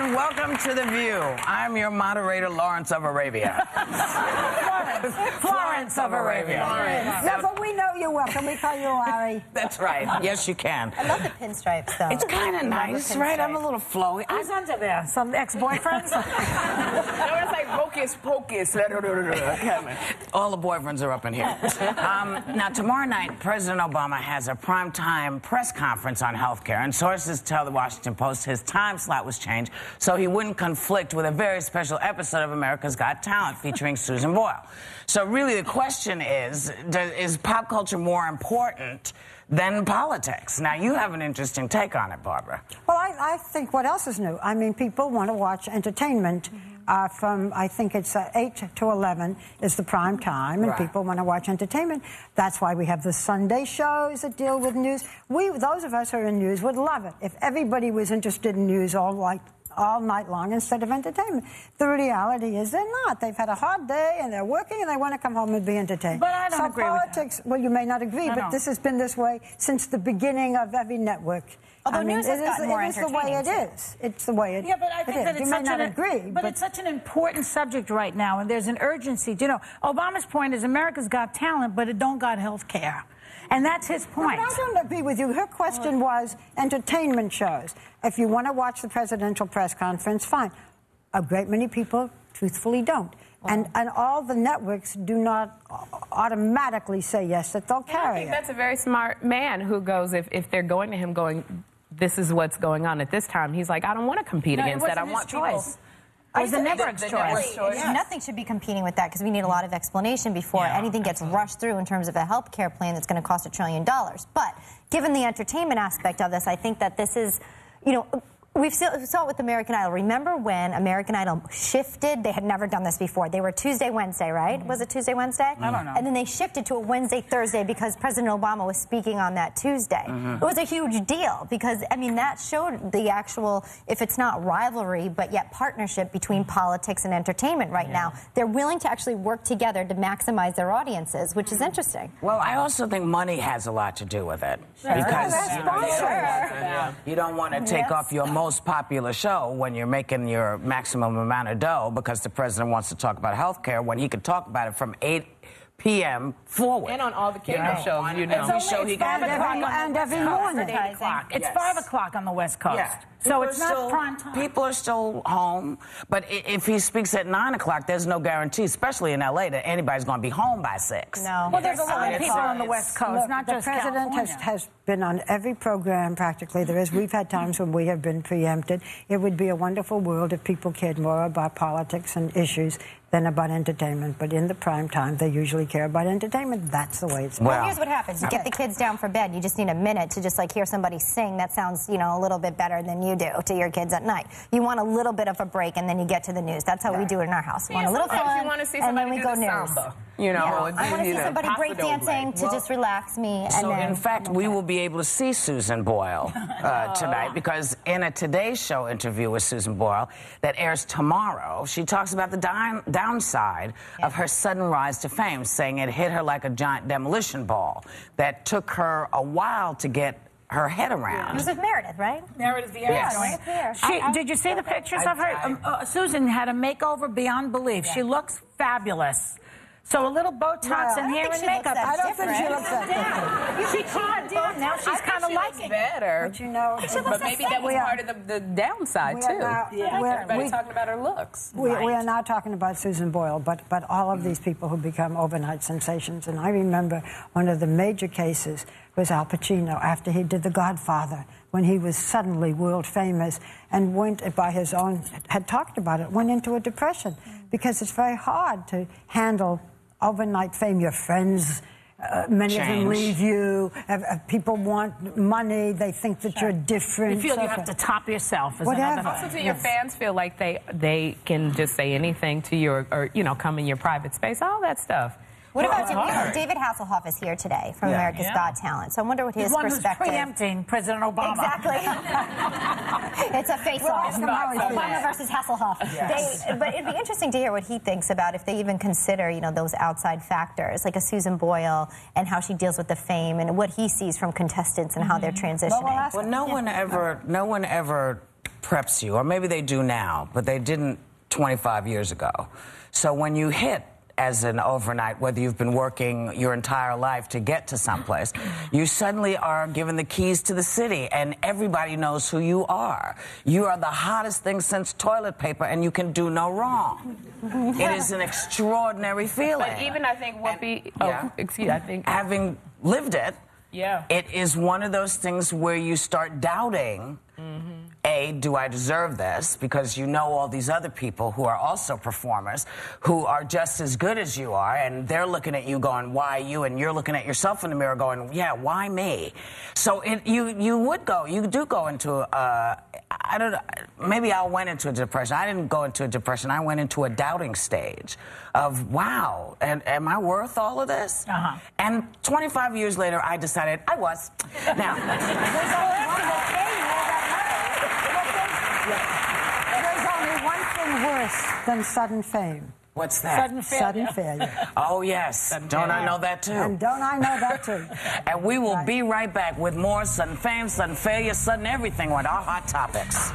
and welcome to The View. I'm your moderator, Lawrence of Arabia. Florence of Arabia. No, but we know you're welcome. We call you Larry. That's right. Yes, you can. I love the pinstripes, though. It's kind of nice, right? I'm a little flowy. Who's under there? Some ex-boyfriends? No, it's like hocus pocus. All the boyfriends are up in here. Now, tomorrow night, President Obama has a primetime press conference on health care, and sources tell the Washington Post his time slot was changed so he wouldn't conflict with a very special episode of America's Got Talent featuring Susan Boyle. So really the question is pop culture more important than politics? Now, you have an interesting take on it, Barbara. Well, I think what else is new? I mean, people want to watch entertainment. From, I think it's 8 to 11 is the prime time, and right. people want to watch entertainment. That's why we have the Sunday shows that deal with news. Those of us who are in news, would love it if everybody was interested in news all night long instead of entertainment. The reality is they're not. They've had a hard day, and they're working, and they want to come home and be entertained. But I don't agree with that. Well, you may not agree, but this has been this way since the beginning of every network. Although news has gotten more entertaining. It is the way it is. It's the way it is. Yeah, but I think that it's such but it's such an important subject right now, and there's an urgency. You know, Obama's point is America's got talent, but it don't got health care. And that's his point. But I don't agree with you. Her question was entertainment shows. If you want to watch the presidential press conference, fine. A great many people, truthfully, don't. And all the networks do not automatically say yes, that they'll carry it. I think that's a very smart man who goes, if they're going to him going, this is what's going on at this time, he's like, I don't want to compete against that. I want choice. It was the network's choice. Nothing should be competing with that because we need a lot of explanation before anything gets rushed through in terms of a health care plan that's going to cost $1 trillion. But given the entertainment aspect of this, I think that this is, you know, we saw it with American Idol. Remember when American Idol shifted? They had never done this before. They were Tuesday, Wednesday, right? Was it Tuesday, Wednesday? I don't know. And then they shifted to a Wednesday, Thursday because President Obama was speaking on that Tuesday. It was a huge deal because, I mean, that showed the actual, if it's not rivalry, but yet partnership between politics and entertainment right now. They're willing to actually work together to maximize their audiences, which is interesting. Well, I also think money has a lot to do with it. Because you don't want to take off your most popular show when you're making your maximum amount of dough because the president wants to talk about health care when he could talk about it from 8 p.m. forward. And on all the cable shows, you know. Every show he can. And every morning. It's 5 o'clock on the West Coast. Yeah. So it's not prime time. People are still home, but if he speaks at 9 o'clock, there's no guarantee, especially in L.A., that anybody's going to be home by 6. No. Well, there's a lot of people on the West Coast, not just California. The president has been on every program practically there is. We've had times when we have been preempted. It would be a wonderful world if people cared more about politics and issues than about entertainment. But in the prime time, they usually care about entertainment. That's the way it's been. Well, here's what happens. You get the kids down for bed. You just need a minute to just, like, hear somebody sing. That sounds, you know, a little bit better than you do to your kids at night. You want a little bit of a break, and then you get to the news. That's how we do it in our house. We want a little fun, you want to see and then somebody we do go the news. samba. You know, I want to see somebody breakdancing to just relax me. And so, then, in fact, we will be able to see Susan Boyle tonight because in a Today Show interview with Susan Boyle that airs tomorrow, she talks about the downside of her sudden rise to fame, saying it hit her like a giant demolition ball that took her a while to get her head around. It was with Meredith, right? Meredith Vieira. Yes. Did you see the pictures of her? Susan had a makeover beyond belief. She looks fabulous. So a little Botox in hair and makeup. I don't think she looks that different. She calmed down. Now she's kind of liking better. But you know, but maybe that was part of the downside too. Everybody's talking about her looks. We are now talking about Susan Boyle, but all of these people who become overnight sensations. And I remember one of the major cases was Al Pacino after he did The Godfather, when he was suddenly world famous and went by his own, had talked about it, went into a depression because it's very hard to handle overnight fame. Your friends, many of them leave you. People want money. They think that you're different. You feel you have to top yourself. Whatever. Also, do your fans feel like they can just say anything to you or you know, come in your private space, all that stuff? What about David Hasselhoff is here today from America's Got Talent. So I wonder what his perspective. Who's preempting President Obama. Exactly. It's a face-off. Obama versus Hasselhoff. Yes. But it'd be interesting to hear what he thinks about if they even consider, you know, those outside factors, like a Susan Boyle and how she deals with the fame and what he sees from contestants and how they're transitioning. Well, no one ever preps you, or maybe they do now, but they didn't 25 years ago. So when you hit as an overnight, whether you've been working your entire life to get to someplace, you suddenly are given the keys to the city, and everybody knows who you are. You are the hottest thing since toilet paper, and you can do no wrong. It is an extraordinary feeling. But even I think I think having lived it, yeah, it is one of those things where you start doubting, A, do I deserve this? Because you know all these other people who are also performers who are just as good as you are, and they're looking at you going, why you? And you're looking at yourself in the mirror going, yeah, why me? So you do go into, I don't know, maybe I went into a depression. I didn't go into a depression. I went into a doubting stage of, wow, and am I worth all of this? And 25 years later, I decided I was. Now, there's only one thing worse than sudden fame. What's that? Sudden failure. Oh, yes. Don't I know that, too? And don't I know that, too? And we will be right back with more sudden fame, sudden failure, sudden everything with our hot topics.